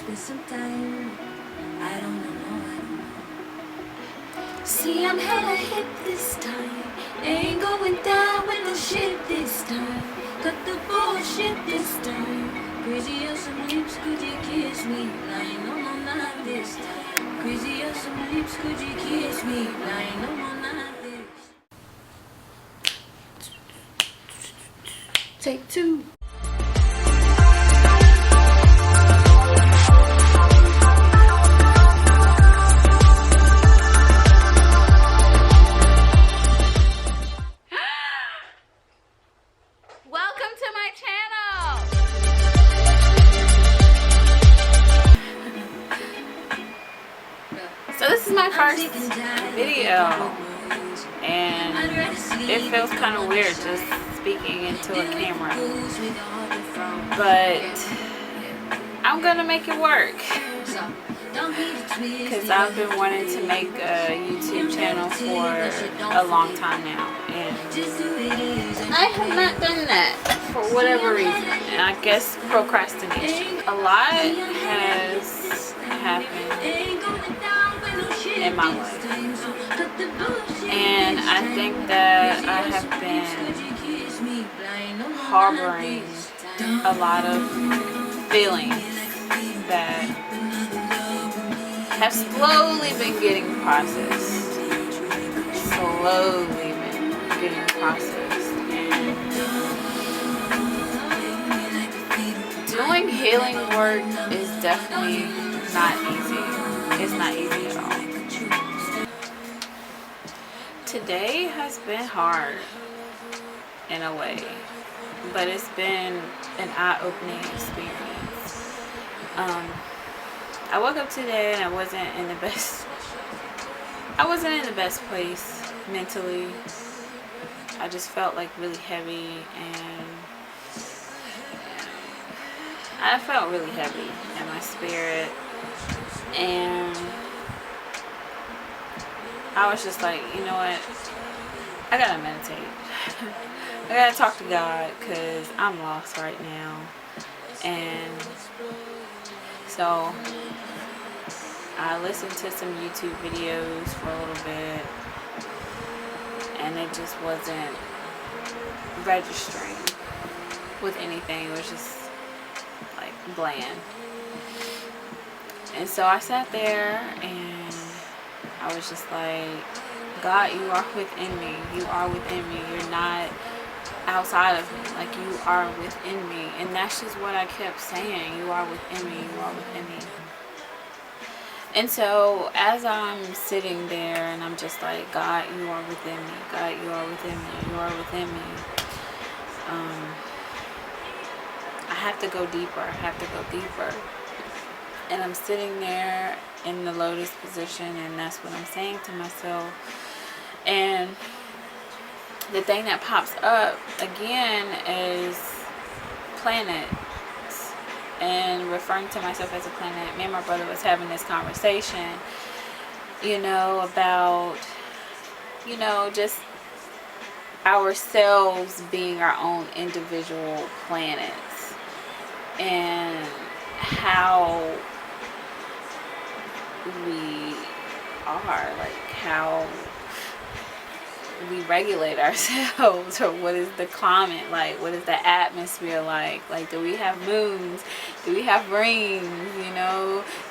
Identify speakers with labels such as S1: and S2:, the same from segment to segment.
S1: it's been some time. I don't know. See, I'm hella hip this time. Ain't going down with the shit this time. Cut the bullshit this time. Crazy as some lips, could you kiss me? Lying on my mind this time. Crazy as some lips, could you kiss me? Lying on my mind this. Take two.
S2: Welcome to my channel. So this is my first video, and it feels kind of weird just speaking into a camera, but I'm gonna make it work because I've been wanting to make a YouTube channel for a long time now, and I have not done that for whatever reason, and I guess procrastination. A lot has happened in my life, and I think that I have been harboring a lot of feelings that have slowly been getting processed. Doing healing work is definitely not easy. It's not easy at all. Today has been hard in a way, but it's been an eye-opening experience. I woke up today and I wasn't in the best place mentally. I just felt like really heavy, and I felt really heavy in my spirit, and I was just like, you know what, I gotta meditate. I gotta talk to God because I'm lost right now. And so I listened to some YouTube videos for a little bit, and it just wasn't registering with anything. It was just like bland. And so I sat there and I was just like, God, you are within me. You are within me. You're not outside of me. Like, you are within me. And that's just what I kept saying. You are within me. You are within me. And so as I'm sitting there and I'm just like, God, you are within me. God, you are within me. You are within me. I have to go deeper. I have to go deeper. And I'm sitting there in the lotus position, and that's what I'm saying to myself. And the thing that pops up again is planets, and referring to myself as a planet. Me and my brother was having this conversation, about, just ourselves being our own individual planets, and how we are, like how we regulate ourselves, or what is the climate like, what is the atmosphere like, do we have moons, do we have rings,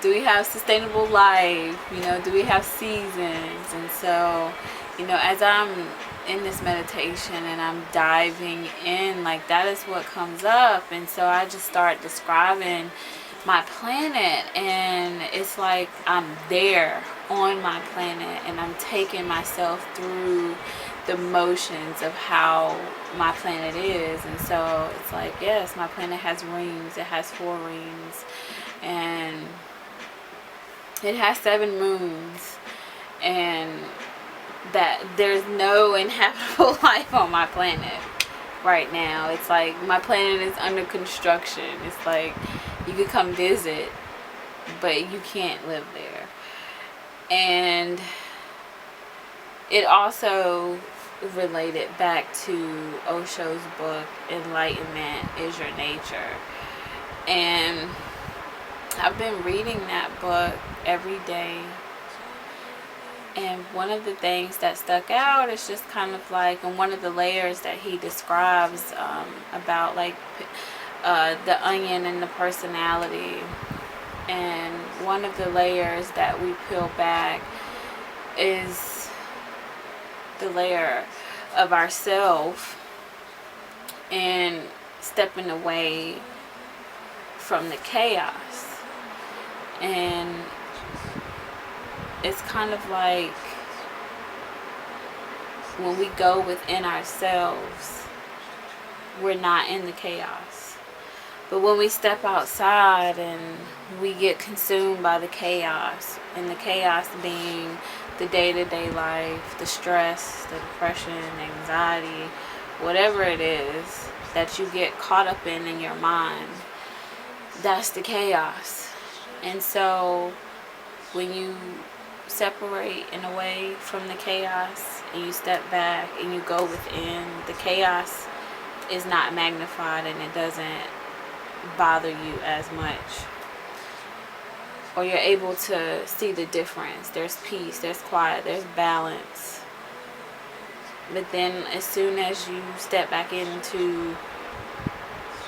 S2: do we have sustainable life, do we have seasons? And so, as I'm in this meditation and I'm diving in, like, that is what comes up. And so I just start describing my planet, and it's like I'm there on my planet, and I'm taking myself through the motions of how my planet is. And so it's like, yes, my planet has rings. It has 4 rings, and it has 7 moons, and that there's no inhabitable life on my planet right now. It's like my planet is under construction. It's like you could come visit, but you can't live there. And it also related back to Osho's book, Enlightenment is Your Nature. And I've been reading that book every day, and one of the things that stuck out is just kind of like, and one of the layers that he describes about like the onion and the personality. And one of the layers that we peel back is the layer of ourself and stepping away from the chaos. And it's kind of like when we go within ourselves, we're not in the chaos. But when we step outside and we get consumed by the chaos, and the chaos being the day-to-day life, the stress, the depression, anxiety, whatever it is that you get caught up in your mind, that's the chaos. And so when you separate and away from the chaos and you step back and you go within, the chaos is not magnified and it doesn't bother you as much. Or you're able to see the difference. There's peace, there's quiet, there's balance. But then as soon as you step back into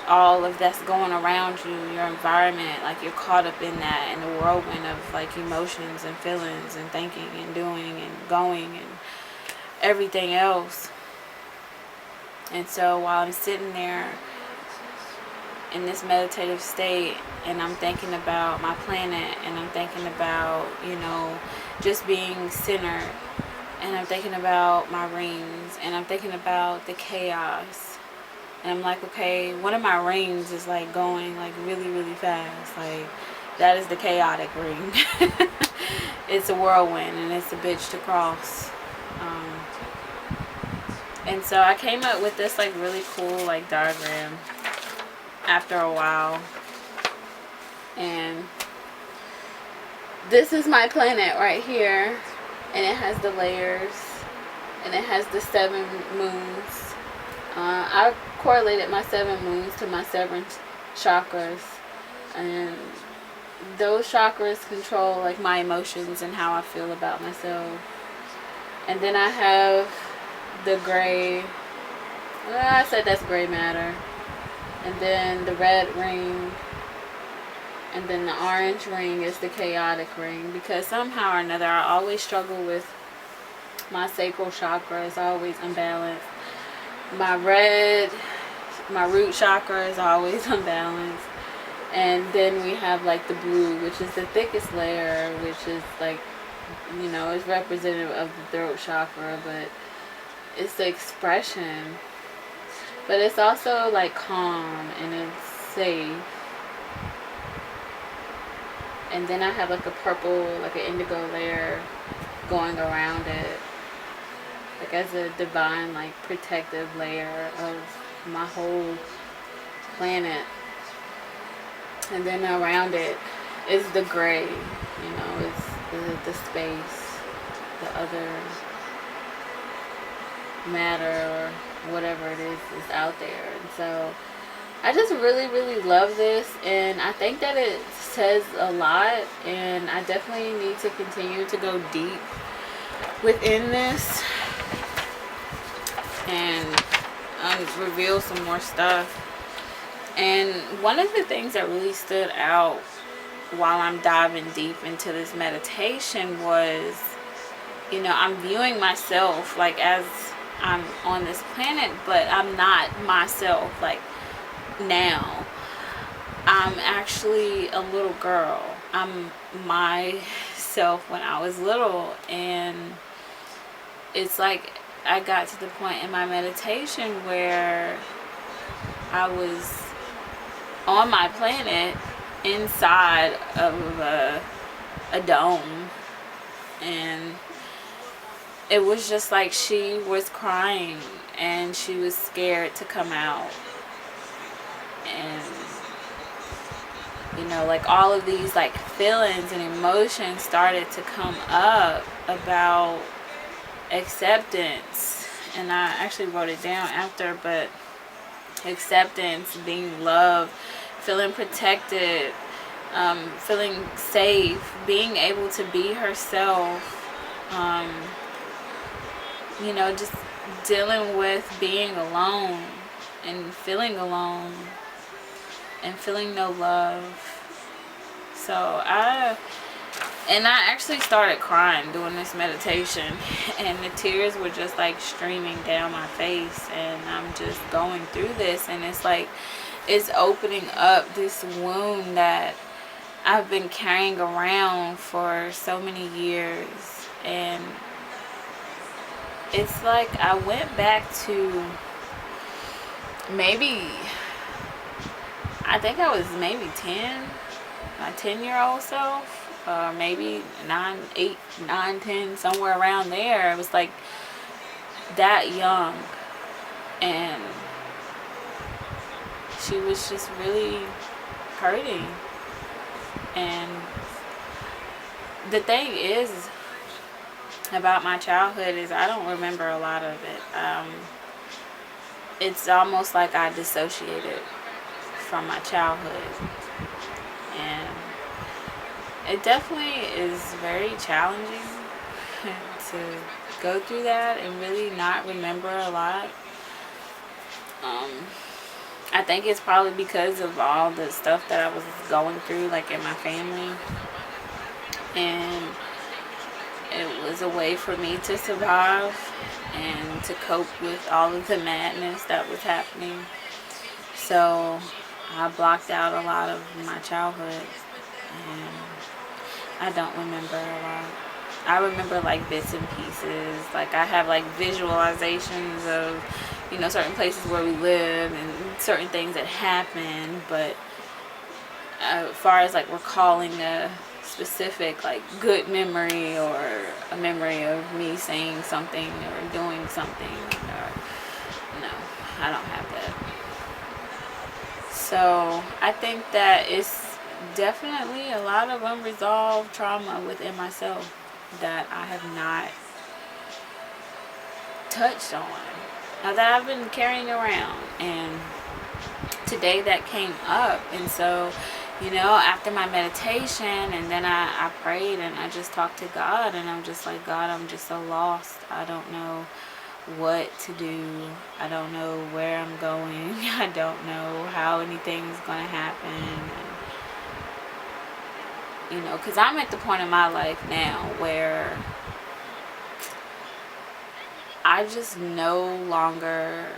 S2: all of that's going around you, your environment, like you're caught up in that, in the whirlwind of like emotions and feelings and thinking and doing and going and everything else. And so while I'm sitting there in this meditative state and I'm thinking about my planet and I'm thinking about, you know, just being centered, and I'm thinking about my rings and I'm thinking about the chaos, and I'm like, okay, one of my rings is like going like really, really fast. Like that is the chaotic ring. It's a whirlwind and it's a bitch to cross. And so I came up with this like really cool like diagram after a while. And this is my planet right here. And it has the layers. And it has the 7 moons. I correlated my 7 moons to my 7 chakras. And those chakras control like my emotions and how I feel about myself. And then I have the gray, I said that's gray matter, and then the red ring, and then the orange ring is the chaotic ring, because somehow or another I always struggle with my sacral chakra. Is always unbalanced. My root chakra is always unbalanced. And then we have like the blue, which is the thickest layer, which is like, you know, it's representative of the throat chakra, but it's the expression. But it's also like calm and it's safe. And then I have like a purple, like an indigo layer going around it, like as a divine, like protective layer of my whole planet. And then around it is the gray, you know, it's the space, the other matter or whatever it is out there. And so I just really, really love this, and I think that it says a lot, and I definitely need to continue to go deep within this and reveal some more stuff. And one of the things that really stood out while I'm diving deep into this meditation was, you know, I'm viewing myself like as I'm on this planet, but I'm not myself like now. I'm actually a little girl. I'm myself when I was little, and it's like I got to the point in my meditation where I was on my planet inside of a dome, and it was just like she was crying and she was scared to come out. And you know, like all of these like feelings and emotions started to come up about acceptance. And I actually wrote it down after, but acceptance, being loved, feeling protected, feeling safe, being able to be herself, just dealing with being alone and feeling alone and feeling no love. So I actually started crying doing this meditation, and the tears were just like streaming down my face, and I'm just going through this, and it's like it's opening up this wound that I've been carrying around for so many years. And it's like I went back to I think I was maybe 10, my 10-year-old self, or maybe 9, 8, 9, 10, somewhere around there. It was like that young, and she was just really hurting. And the thing is about my childhood is I don't remember a lot of it. It's almost like I dissociated from my childhood, and it definitely is very challenging to go through that and really not remember a lot. I think it's probably because of all the stuff that I was going through, like in my family, and it was a way for me to survive and to cope with all of the madness that was happening. So I blocked out a lot of my childhood, and I don't remember a lot. I remember like bits and pieces. Like I have like visualizations of, certain places where we live and certain things that happen. But as far as like recalling a specific like good memory or a memory of me saying something or doing something, or no, I don't have that. So I think that it's definitely a lot of unresolved trauma within myself that I have not touched on, that I've been carrying around. And today that came up, and so after my meditation, and then I prayed and I just talked to God, and I'm just like, God, I'm just so lost. I don't know what to do. I don't know where I'm going. I don't know how anything's going to happen. Because I'm at the point in my life now where I just no longer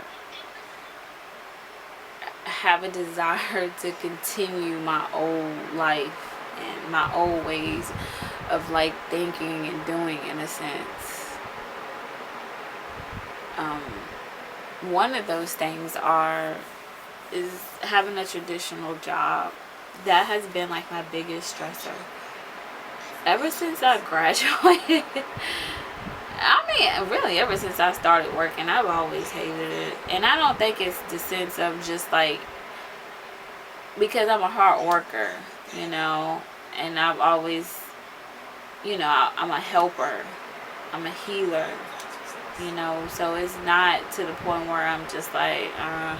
S2: have a desire to continue my old life and my old ways of like thinking and doing, in a sense. One of those things is having a traditional job. That has been like my biggest stressor ever since I graduated. I mean, really, ever since I started working, I've always hated it. And I don't think it's the sense of just like, because I'm a hard worker, and I've always, I'm a helper, I'm a healer, so it's not to the point where I'm just like, I'm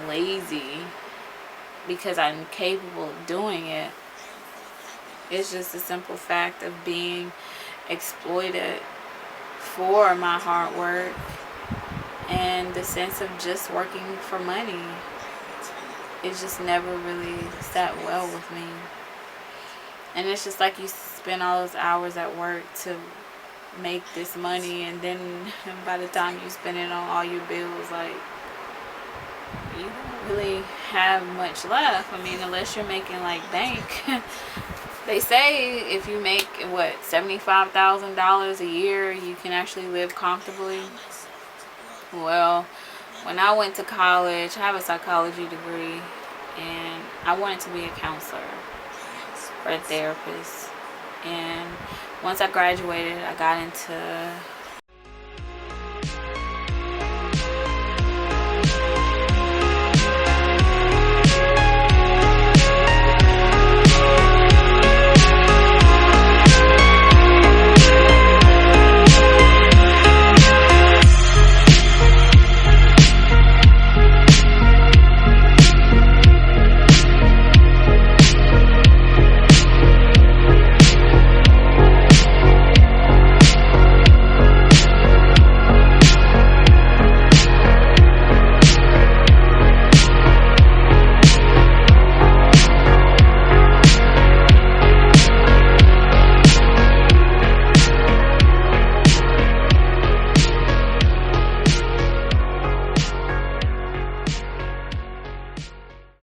S2: lazy because I'm capable of doing it. It's just a simple fact of being exploited for my hard work and the sense of just working for money. It just never really sat well with me. And it's just like you spend all those hours at work to make this money, and then by the time you spend it on all your bills, like, you don't really have much left. I mean, unless you're making like bank. They say if you make $75,000 a year, you can actually live comfortably. Well, when I went to college, I have a psychology degree, and I wanted to be a counselor or a therapist. And once I graduated, I got into